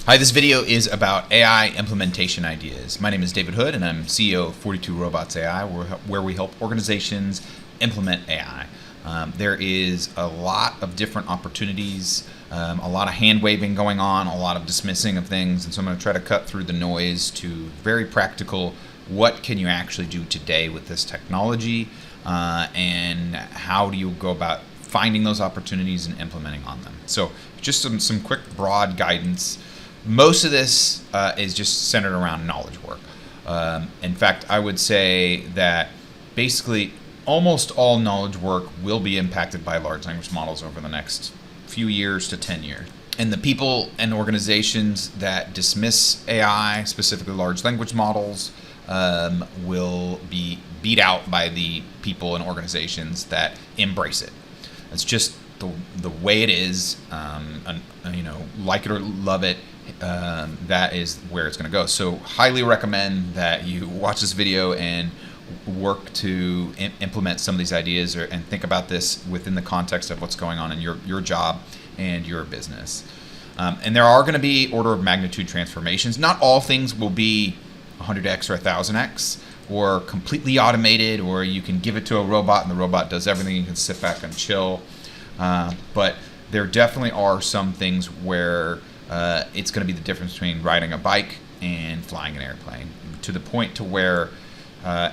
Hi, this video is about AI implementation ideas. My name is David Hood, and I'm CEO of 42 Robots AI, where we help organizations implement AI. There is a lot of different opportunities, a lot of hand-waving going on, a lot of dismissing of things, and so I'm going to try to cut through the noise to very practical, what can you actually do today with this technology, and how do you go about finding those opportunities and implementing on them. So just some quick, broad guidance. Most of this is just centered around knowledge work. In fact, I would say that basically almost all knowledge work will be impacted by large language models over the next few years to 10 years. And the people and organizations that dismiss AI, specifically large language models, will be beat out by the people and organizations that embrace it. It's just the way it is, like it or love it, that is where it's going to go. So highly recommend that you watch this video and work to implement some of these ideas and think about this within the context of what's going on in your job and your business. And there are going to be order of magnitude transformations. Not all things will be 100x or 1000x or completely automated, or you can give it to a robot and the robot does everything. You can sit back and chill. But there definitely are some things where it's going to be the difference between riding a bike and flying an airplane, to the point to where,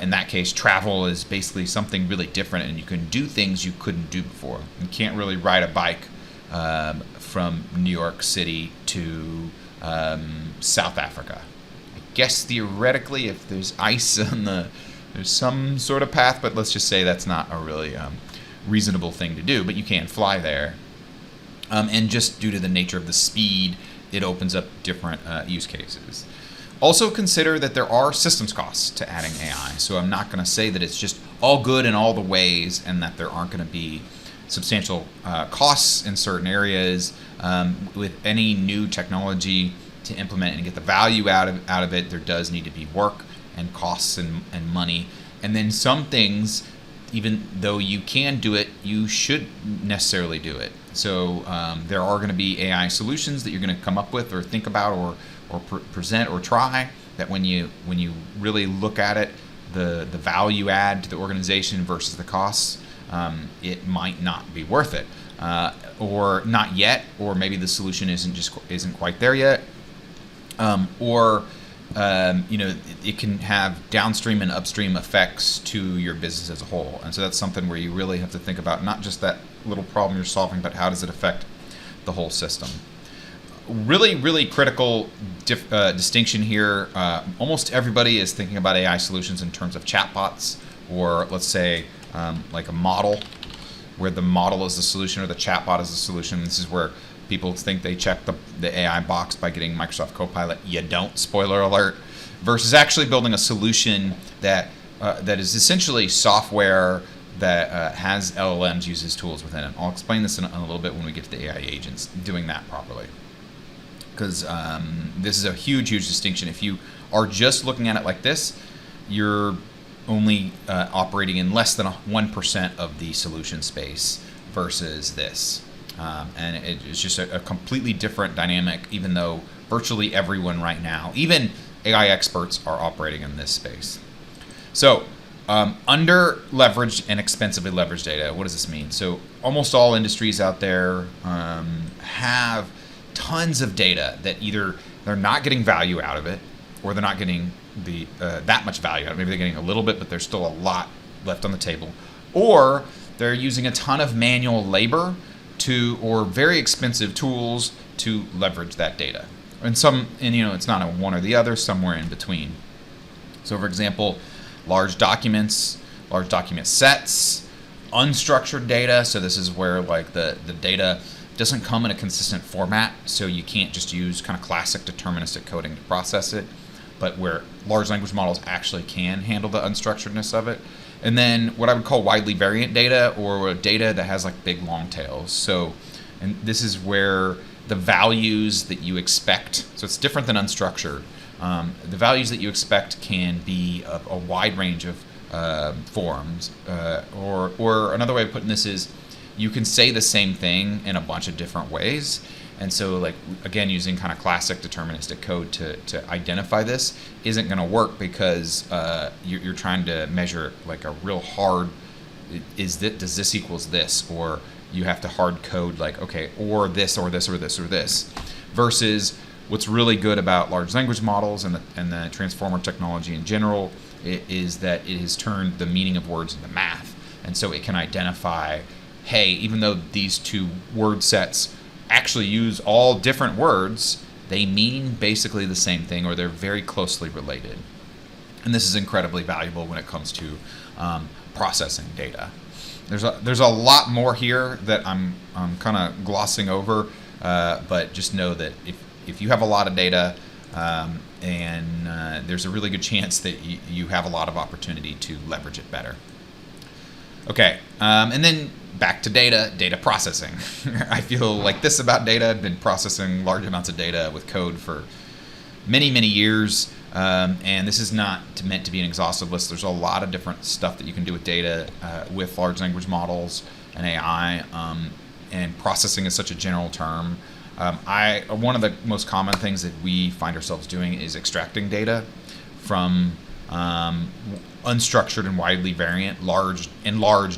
in that case, travel is basically something really different, and you can do things you couldn't do before. You can't really ride a bike from New York City to South Africa. I guess theoretically, if there's ice on there's some sort of path, but let's just say that's not a really reasonable thing to do, but you can fly there. And just due to the nature of the speed, it opens up different use cases. Also consider that there are systems costs to adding AI. So I'm not going to say that it's just all good in all the ways and that there aren't going to be substantial costs in certain areas. With any new technology to implement and get the value out of it, there does need to be work and costs and money. And then some things, even though you can do it, you should necessarily do it. So there are going to be AI solutions that you're going to come up with or think about or present or try, that when you really look at it, the value add to the organization versus the costs, it might not be worth it, or not yet, or maybe the solution isn't quite there yet, or it can have downstream and upstream effects to your business as a whole. And so that's something where you really have to think about not just that little problem you're solving, but how does it affect the whole system. Really, really critical distinction here. Almost everybody is thinking about AI solutions in terms of chatbots, or let's say like a model, where the model is the solution or the chatbot is the solution. This is where people think they check the AI box by getting Microsoft Copilot. You don't, spoiler alert, versus actually building a solution that is essentially software that has LLMs, uses tools within it. I'll explain this in a little bit when we get to the AI agents, doing that properly. Because this is a huge, huge distinction. If you are just looking at it like this, you're only operating in less than 1% of the solution space versus this. And it's just a completely different dynamic, even though virtually everyone right now, even AI experts, are operating in this space. So under leveraged and expensively leveraged data, what does this mean? So almost all industries out there have tons of data that either they're not getting value out of it, or they're not getting that much value out of it. Maybe they're getting a little bit, but there's still a lot left on the table. Or they're using a ton of manual labor or very expensive tools to leverage that data. And it's not a one or the other, somewhere in between. So for example, large document sets, unstructured data. So this is where like the data doesn't come in a consistent format, so you can't just use kind of classic deterministic coding to process it, but where large language models actually can handle the unstructuredness of it. And then what I would call widely variant data, or data that has like big long tails. So, and this is where the values that you expect, so it's different than unstructured. The values that you expect can be a wide range of forms, or another way of putting this is, you can say the same thing in a bunch of different ways, And so, like, again, using kind of classic deterministic code to identify this isn't going to work, because you're trying to measure like a real hard, does this equals this, or you have to hard code like, okay, or this or this or this or this, versus what's really good about large language models and the transformer technology in general is that it has turned the meaning of words into math. And so it can identify, hey, even though these two word sets actually use all different words, they mean basically the same thing, or they're very closely related. And this is incredibly valuable when it comes to processing data. There's a lot more here that I'm kind of glossing over, but just know that if you have a lot of data, there's a really good chance that you have a lot of opportunity to leverage it better. Okay, and then back to data processing. I feel like this about data. I've been processing large amounts of data with code for many, many years, and this is not meant to be an exhaustive list. There's a lot of different stuff that you can do with data with large language models and AI, and processing is such a general term. One of the most common things that we find ourselves doing is extracting data from unstructured and widely variant large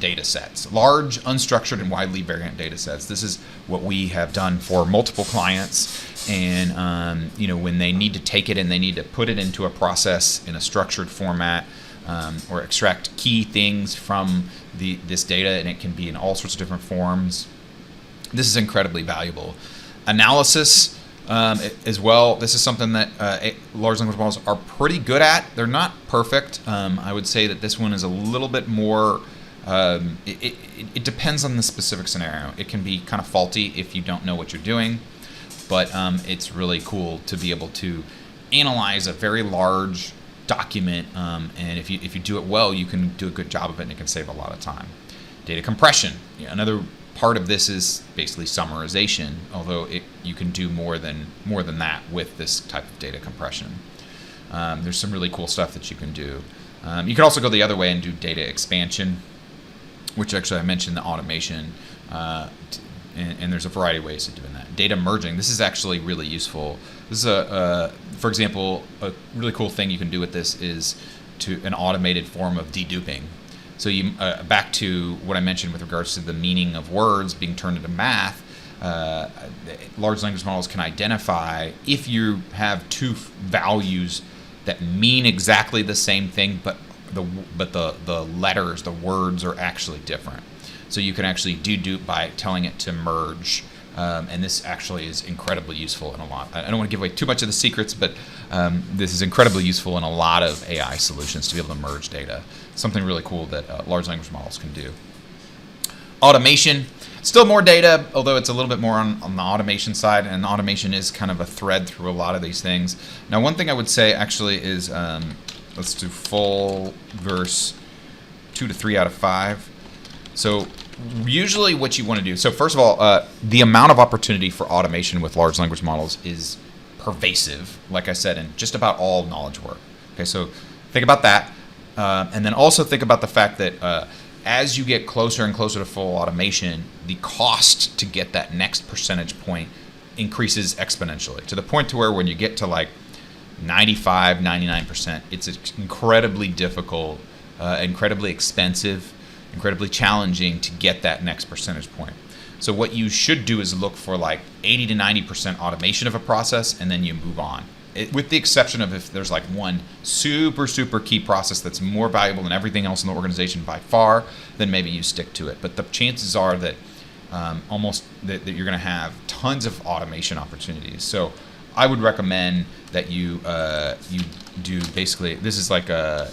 data sets. Large, unstructured, and widely variant data sets. This is what we have done for multiple clients. And when they need to take it and they need to put it into a process in a structured format, or extract key things from this data, and it can be in all sorts of different forms. This is incredibly valuable. Analysis as well. This is something that large language models are pretty good at. They're not perfect. I would say that this one is a little bit more. It depends on the specific scenario. It can be kind of faulty if you don't know what you're doing, but it's really cool to be able to analyze a very large document, and if you do it well, you can do a good job of it, and it can save a lot of time. Data compression. Another part of this is basically summarization, although you can do more than that with this type of data compression. There's some really cool stuff that you can do. You can also go the other way and do data expansion, which actually I mentioned the automation, and there's a variety of ways of doing that. Data merging. This is actually really useful. This is for example, a really cool thing you can do with this is an automated form of deduping. So you back to what I mentioned with regards to the meaning of words being turned into math. Large language models can identify if you have two values that mean exactly the same thing, but the letters, the words are actually different. So you can actually dedupe by telling it to merge. And this actually is incredibly useful in a lot. I don't want to give away too much of the secrets, but this is incredibly useful in a lot of AI solutions to be able to merge data. Something really cool that large language models can do. Automation. Still more data, although it's a little bit more on the automation side, and automation is kind of a thread through a lot of these things. Now, one thing I would say actually is, let's do full verse 2 to 3 out of 5. So usually what you want to do, so first of all, the amount of opportunity for automation with large language models is pervasive, like I said, in just about all knowledge work. Okay, so think about that. And then also think about the fact that as you get closer and closer to full automation, the cost to get that next percentage point increases exponentially, to the point to where when you get to like 95, 99%, it's incredibly difficult, incredibly expensive, incredibly challenging to get that next percentage point. So what you should do is look for like 80 to 90% automation of a process, and then you move on. With the exception of if there's like one super key process that's more valuable than everything else in the organization by far, then maybe you stick to it. But the chances are that that you're going to have tons of automation opportunities. So I would recommend that you do basically, this is like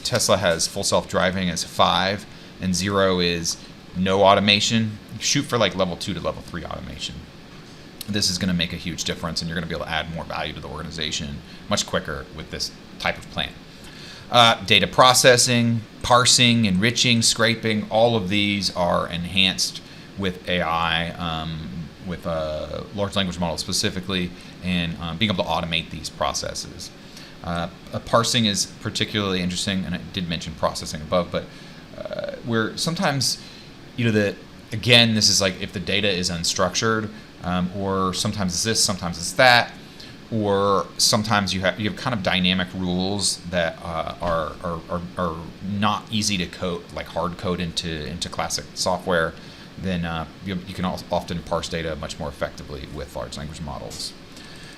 Tesla has full self-driving as 5, and 0 is no automation. Shoot for like level 2 to level 3 automation. This is going to make a huge difference, and you're going to be able to add more value to the organization much quicker with this type of plan. Data processing, parsing, enriching, scraping, all of these are enhanced with AI, with large language models specifically, and being able to automate these processes. Parsing is particularly interesting, and I did mention processing above, but where sometimes, again, this is like if the data is unstructured, or sometimes it's this, sometimes it's that, or sometimes you have kind of dynamic rules that are not easy to code, like hard code into classic software. Then you can often parse data much more effectively with large language models.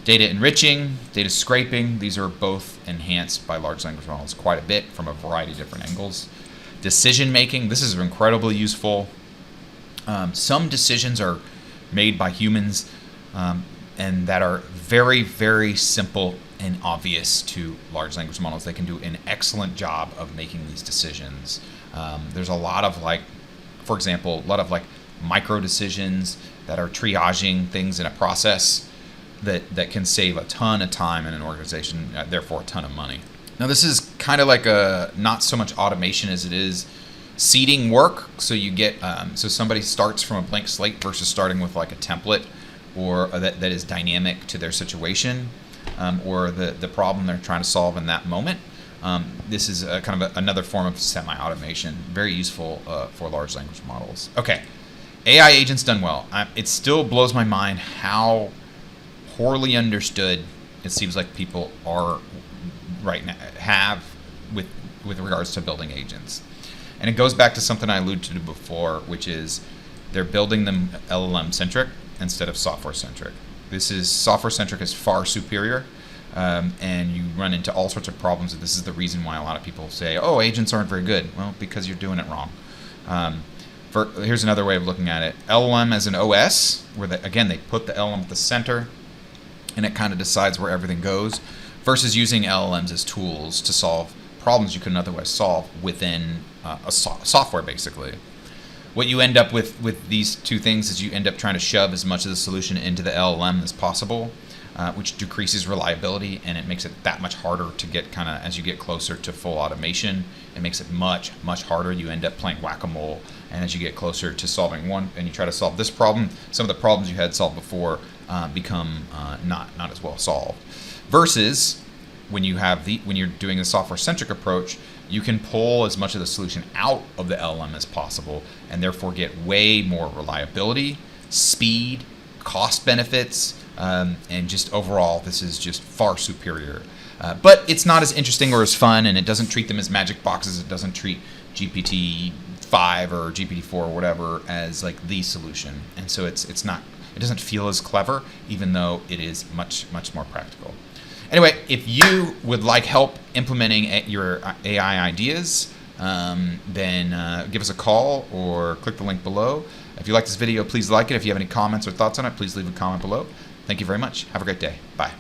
Data enriching, data scraping, these are both enhanced by large language models quite a bit from a variety of different angles. Decision making, this is incredibly useful. Some decisions are made by humans and that are very, very simple and obvious to large language models. They can do an excellent job of making these decisions. There's a lot of for example, a lot of micro decisions that are triaging things in a process that can save a ton of time in an organization, therefore a ton of money. Now this is kind of like a not so much automation as it is seeding work. So you get so somebody starts from a blank slate versus starting with like a template or that is dynamic to their situation or the problem they're trying to solve in that moment. This is kind of another form of semi-automation, very useful for large language models. Okay, AI agents done well. It still blows my mind how poorly understood it seems like people are right now with regards to building agents. And it goes back to something I alluded to before, which is they're building them LLM centric instead of software centric. This is software centric is far superior. And you run into all sorts of problems. And this is the reason why a lot of people say, oh, agents aren't very good. Well, because you're doing it wrong. Here's another way of looking at it. LLM as an OS, where they put the LLM at the center, and it kind of decides where everything goes, versus using LLMs as tools to solve problems you couldn't otherwise solve within software, basically. What you end up with these two things is you end up trying to shove as much of the solution into the LLM as possible, which decreases reliability, and it makes it that much harder to get as you get closer to full automation. It makes it much, much harder. You end up playing whack-a-mole, and as you get closer to solving one, and you try to solve this problem, some of the problems you had solved before become not as well solved. Versus when you're doing a software-centric approach, you can pull as much of the solution out of the LLM as possible, and therefore get way more reliability, speed, cost benefits, and just overall, this is just far superior. But it's not as interesting or as fun, and it doesn't treat them as magic boxes. It doesn't treat GPT-5 or GPT-4 or whatever as like the solution, and so it doesn't feel as clever, even though it is much, much more practical. Anyway, if you would like help implementing your AI ideas, then give us a call or click the link below. If you like this video, please like it. If you have any comments or thoughts on it, please leave a comment below. Thank you very much. Have a great day. Bye.